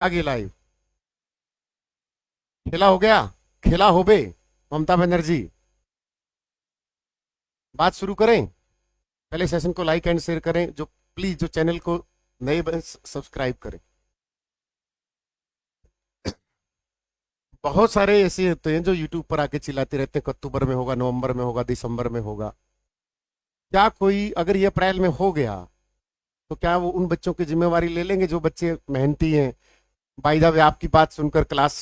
आगे लाइव खेला हो गया। खेला हो बे। ममता बनर्जी, बात शुरू करें। पहले सेशन को लाइक एंड शेयर करें, जो प्लीज जो चैनल को नए बने सब्सक्राइब करें। बहुत सारे ऐसे होते हैं जो यूट्यूब पर आके चिल्लाते रहते हैं अक्टूबर में होगा, नवंबर में होगा, दिसंबर में होगा। क्या कोई अगर ये अप्रैल में हो गया तो क्या वो उन बच्चों की जिम्मेवारी ले लेंगे जो बच्चे मेहनती हैं? बाय द वे आपकी बात सुनकर क्लास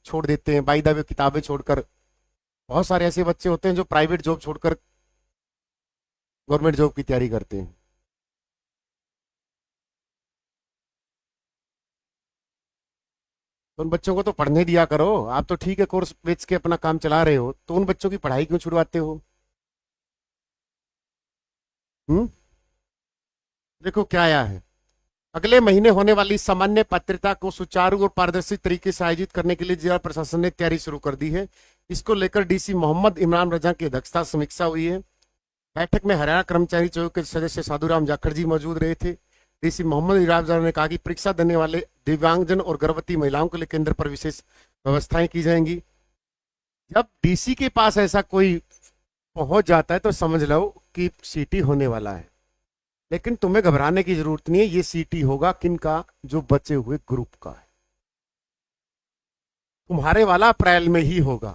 छोड़ देते हैं, बाय द वे किताबें छोड़कर। बहुत सारे ऐसे बच्चे होते हैं जो प्राइवेट जॉब छोड़कर गवर्नमेंट जॉब की तैयारी करते हैं। तो उन बच्चों को तो पढ़ने दिया करो। आप तो ठीक है कोर्स बेच के अपना काम चला रहे हो, तो उन बच्चों की पढ़ाई क्यों छुड़वाते हो? हम्म। देखो क्या आया है। अगले महीने होने वाली सामान्य पात्रता को सुचारू और पारदर्शी तरीके से आयोजित करने के लिए जिला प्रशासन ने तैयारी शुरू कर दी है। इसको लेकर डीसी मोहम्मद इमरान रजा की अध्यक्षता समीक्षा हुई है। बैठक में हरियाणा कर्मचारी चौक के सदस्य साधुराम जाखड़ जी मौजूद रहे थे। डीसी मोहम्मद इमरान रजा ने कहा कि परीक्षा देने वाले दिव्यांगजन और गर्भवती महिलाओं के लिए केंद्र पर विशेष व्यवस्थाएं की जाएंगी। जब डीसी के पास ऐसा कोई पहुंच जाता है तो समझ लो कि सीटी होने वाला है। लेकिन तुम्हें घबराने की जरूरत नहीं है। ये सीटी होगा किनका? जो बचे हुए ग्रुप का है। तुम्हारे वाला अप्रैल में ही होगा।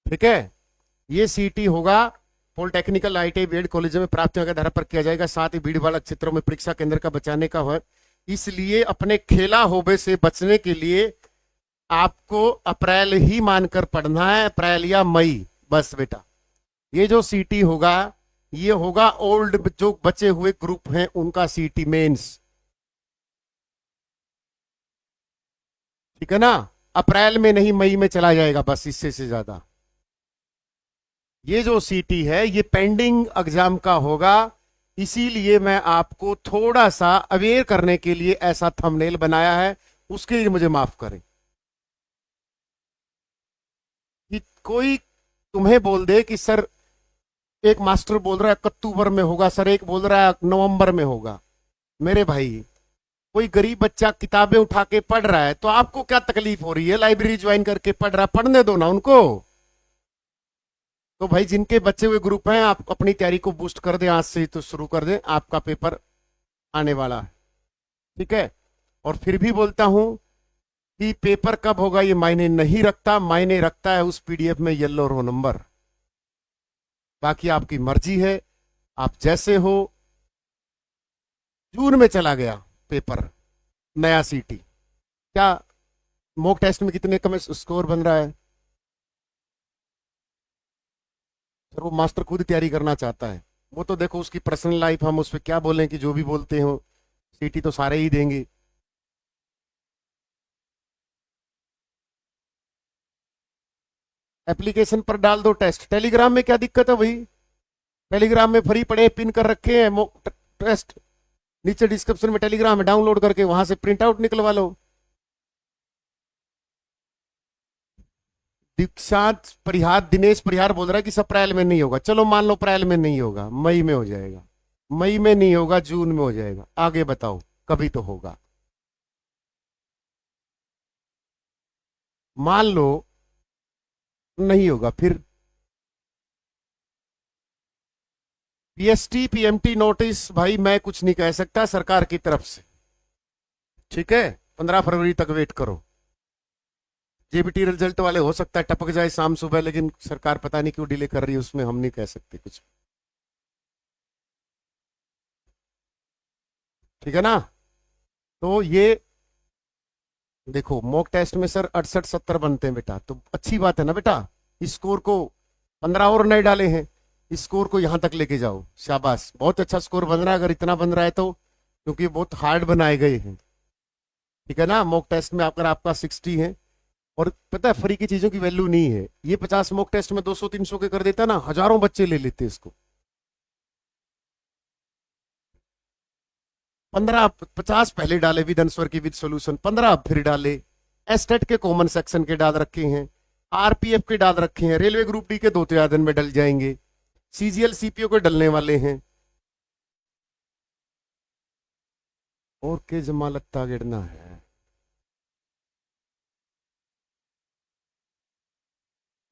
ठीक है। ये सीटी होगा पॉलिटेक्निकल आईटीआई बीएड कॉलेजों में प्राप्तियों के आधार पर किया जाएगा। साथ ही भीड़ वाला क्षेत्रों में परीक्षा केंद्र का बचाने का है। इसलिए अपने खेला होबे से बचने के लिए आपको अप्रैल ही मानकर पढ़ना है, अप्रैल या मई। बस बेटा, ये जो सीटी होगा ये होगा ओल्ड जो बचे हुए ग्रुप हैं उनका सीटी मेंस। ठीक है ना? अप्रैल में नहीं मई में चला जाएगा, बस इससे से ज्यादा। ये जो सीटी है ये पेंडिंग एग्जाम का होगा। इसीलिए मैं आपको थोड़ा सा अवेयर करने के लिए ऐसा थंबनेल बनाया है। उसके लिए मुझे माफ करें कि कोई तुम्हें बोल दे कि सर, एक मास्टर बोल रहा है अक्टूबर में होगा, सर एक बोल रहा है नवंबर में होगा। मेरे भाई, कोई गरीब बच्चा किताबें उठा के पढ़ रहा है तो आपको क्या तकलीफ हो रही है? लाइब्रेरी ज्वाइन करके पढ़ रहा है, पढ़ने दो ना उनको। तो भाई जिनके बच्चे हुए ग्रुप हैं, आप अपनी तैयारी को बूस्ट कर दें, आज से ही तो शुरू कर दें। आपका पेपर आने वाला है। ठीक है। और फिर भी बोलता हूं कि पेपर कब होगा ये मायने नहीं रखता, मायने रखता है उस पीडीएफ में येलो रो नंबर। बाकी आपकी मर्जी है, आप जैसे हो। जून में चला गया पेपर, नया सीटी। क्या मॉक टेस्ट में कितने कम स्कोर बन रहा है? सर वो मास्टर खुद तैयारी करना चाहता है। वो तो देखो उसकी पर्सनल लाइफ, हम उस पर क्या बोलें कि जो भी बोलते हो। सीटी तो सारे ही देंगे। एप्लीकेशन पर डाल दो टेस्ट। टेलीग्राम में क्या दिक्कत है भाई? टेलीग्राम में फ्री पड़े पिन कर रखे हैं मॉक टेस्ट। नीचे डिस्क्रिप्शन में टेलीग्राम में डाउनलोड करके वहां से प्रिंट आउट निकलवा लो। दीक्षांत परिहार, दिनेश परिहार बोल रहा है कि सब अप्रैल में नहीं होगा। चलो मान लो अप्रैल में नहीं होगा, मई में हो जाएगा। मई में नहीं होगा, जून में हो जाएगा। आगे बताओ, कभी तो होगा। मान लो नहीं होगा, फिर पीएसटी पीएमटी नोटिस भाई मैं कुछ नहीं कह सकता सरकार की तरफ से। ठीक है। 15 फरवरी तक वेट करो। जेबीटी रिजल्ट वाले हो सकता है टपक जाए शाम सुबह, लेकिन सरकार पता नहीं क्यों डिले कर रही है, उसमें हम नहीं कह सकते कुछ। ठीक है ना? तो ये देखो, मॉक टेस्ट में सर 68-70 बनते हैं बेटा, तो अच्छी बात है ना बेटा। स्कोर को 15 और नए डाले हैं, स्कोर को यहां तक लेके जाओ। शाबाश, बहुत अच्छा स्कोर बन रहा है अगर इतना बन रहा है तो, क्योंकि बहुत हार्ड बनाए गए हैं। ठीक है ना? मॉक टेस्ट में अगर आपका 60 है, और पता है फ्री की चीजों की वैल्यू नहीं है। ये 50 मॉक टेस्ट में 200-300 के कर देता ना, हजारों बच्चे ले लेते इसको। 15-50 पहले डाले विद आंसर की विद सॉल्यूशन, 15 फिर डाले। एस्टेट के कॉमन सेक्शन के डाल रखे हैं, आरपीएफ के डाल रखे हैं, रेलवे ग्रुप डी के 2-4 दिन में डल जाएंगे, सीजीएल सीपीओ के डलने वाले हैं। और के जमालत्ता गिरना है।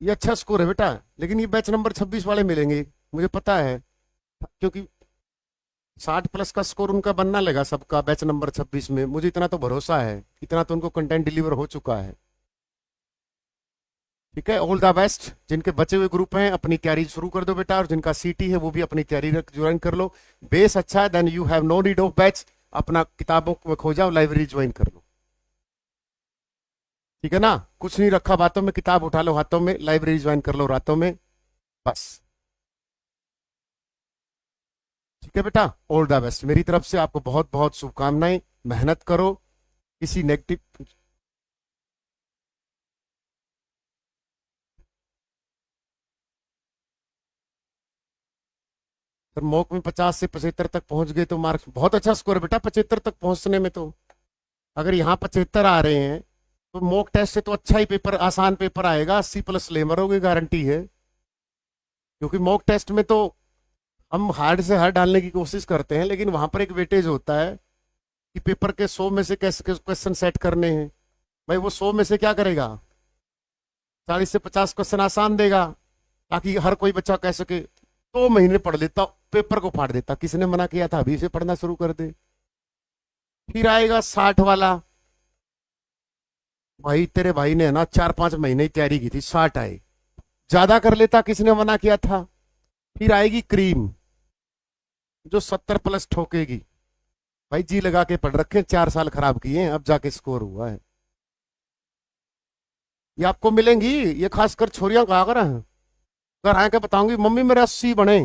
ये अच्छा स्कोर है बेटा, लेकिन ये बैच नंबर 26 वाले मिलेंगे, मुझे पता है, क्योंकि 60+ का स्कोर उनका बनना लेगा सबका बैच नंबर 26 में, मुझे इतना तो भरोसा है, इतना तो उनको कंटेंट डिलीवर हो चुका है। ठीक है, ऑल द बेस्ट। जिनके बचे हुए ग्रुप हैं अपनी तैयारी शुरू कर दो बेटा, और जिनका सीटी है वो भी अपनी तैयारी ज्वाइन कर लो। बेस अच्छा है, then you have no need of batch. अपना किताबों में खो जाओ, लाइब्रेरी ज्वाइन कर लो। ठीक है ना, कुछ नहीं रखा बातों में, किताब उठा लो हाथों में, लाइब्रेरी ज्वाइन कर लो रातों में, बस। ठीक है बेटा, ऑल द बेस्ट मेरी तरफ से आपको, बहुत बहुत शुभकामनाएं। मेहनत करो, किसी नेगेटिव। सर मॉक में 50 से 75 तक पहुंच गए तो मार्क्स बहुत अच्छा स्कोर है बेटा, 75 तक पहुंचने में तो। अगर यहाँ 75 आ रहे हैं तो मॉक टेस्ट से तो अच्छा ही पेपर, आसान पेपर आएगा, 80+ ले मरोगे, गारंटी है। क्योंकि मॉक टेस्ट में तो हम हार्ड से हार्ड डालने की कोशिश करते हैं, लेकिन वहां पर एक वेटेज होता है कि पेपर के 100 में से कैसे क्वेश्चन सेट करने हैं। भाई वो 100 में से क्या करेगा, 40 से 50 क्वेश्चन आसान देगा, ताकि हर कोई बच्चा कह सके 2 महीने पढ़ लेता, पेपर को फाड़ देता। किसने मना किया था अभी से पढ़ना शुरू कर दे। फिर आएगा 60 वाला, भाई तेरे भाई ने ना 4-5 महीने की तैयारी की थी, 60 आए, ज्यादा कर लेता, किसने मना किया था। फिर आएगी क्रीम, जो 70+ ठोकेगी। भाई जी लगा के पढ़ रखे, 4 साल खराब किए हैं, अब जाके स्कोर हुआ है। ये आपको मिलेंगी, ये खासकर छोरियां कहा कर हैं, घर आके बताऊंगी मम्मी मेरे 80 बने।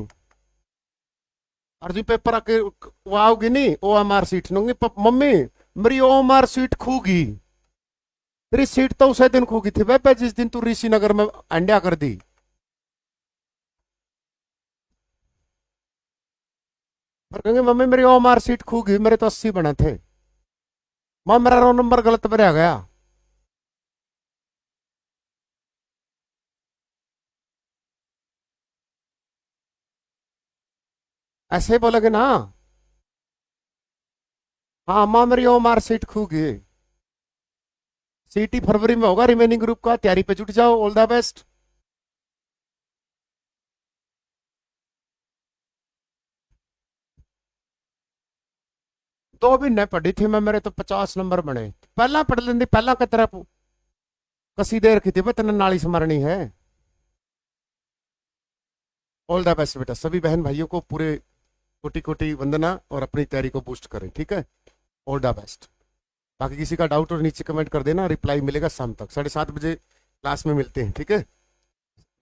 और जी पेपर आके वो आओगी नहीं, ओ एम आर सीट नूंगी, मम्मी मेरी ओ एम आर सीट खूगी। तेरी सीट तो उसे दिन खूगी थी वह जिस दिन तू ऋषि नगर में अंडा कर दी। और कहेंगे मम्मी मेरी ओ एम आर सीट खूगी, मेरे तो 80 बने थे। मां मेरा रोल नंबर गलत में रह गया। ऐसे ही बोलोगे ना, हाँ मां मेरी ओ एम आर सीट खूगी। सीटी फरवरी में होगा रिमेनिंग ग्रुप का, तैयारी पे जुट जाओ, ऑल द बेस्ट। दो भी नहीं पढ़ी थी मैं, मेरे तो 50 नंबर बने। पहला पढ़ लेंदी, पहला की तरह कसी दे रखी थी, बस तेने नाली स्मरणी है। ऑल द बेस्ट बेटा, सभी बहन भाइयों को पूरे कोटि कोटि वंदना, और अपनी तैयारी को बूस्ट करें। ठीक है, ऑल द बेस्ट। बाकी किसी का डाउट और नीचे कमेंट कर देना, रिप्लाई मिलेगा शाम तक, 7:30 बजे क्लास में मिलते हैं। ठीक है,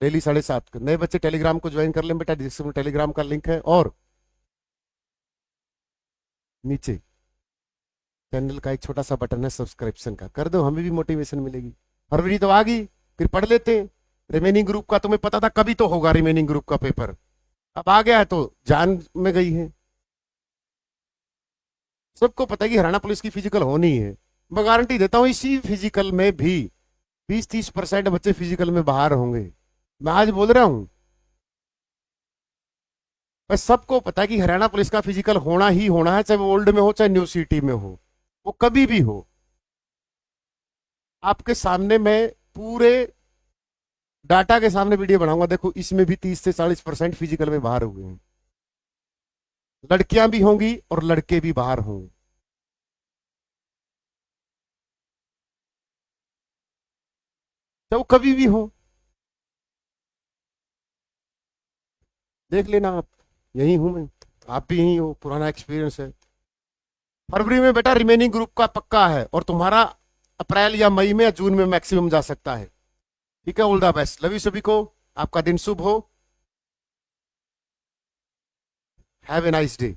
डेली 7:30 को। नए बच्चे टेलीग्राम को ज्वाइन कर लें बेटा, डिस्क्रिप्शन में टेलीग्राम का लिंक है, और नीचे चैनल का एक छोटा सा बटन है सब्सक्रिप्शन का, कर दो, हमें भी मोटिवेशन मिलेगी। फरवरी तो आ गई, फिर पढ़ लेते हैं। रिमेनिंग ग्रुप का तुम्हें पता था कभी तो होगा, रिमेनिंग ग्रुप का पेपर अब आ गया है तो जान में गई है। सबको पता है कि हरियाणा पुलिस की फिजिकल होनी है, मैं गारंटी देता हूं इसी फिजिकल में भी 20-30% बच्चे फिजिकल में बाहर होंगे, मैं आज बोल रहा हूं। बस सबको पता है कि हरियाणा पुलिस का फिजिकल होना ही होना है, चाहे वो ओल्ड में हो चाहे न्यू सिटी में हो, वो कभी भी हो। आपके सामने मैं पूरे डाटा के सामने वीडियो बनाऊंगा, देखो इसमें भी 30 से 40% फिजिकल में बाहर हुए हैं। लड़कियां भी होंगी और लड़के भी बाहर होंगे, चाहे वो कभी भी हो, देख लेना आप। यही हूं मैं, आप भी यही हो, पुराना एक्सपीरियंस है। फरवरी में बेटा रिमेनिंग ग्रुप का पक्का है, और तुम्हारा अप्रैल या मई में या जून में मैक्सिमम जा सकता है। ठीक है, all the best, love you सभी को, आपका दिन शुभ हो, हैव ए नाइस डे।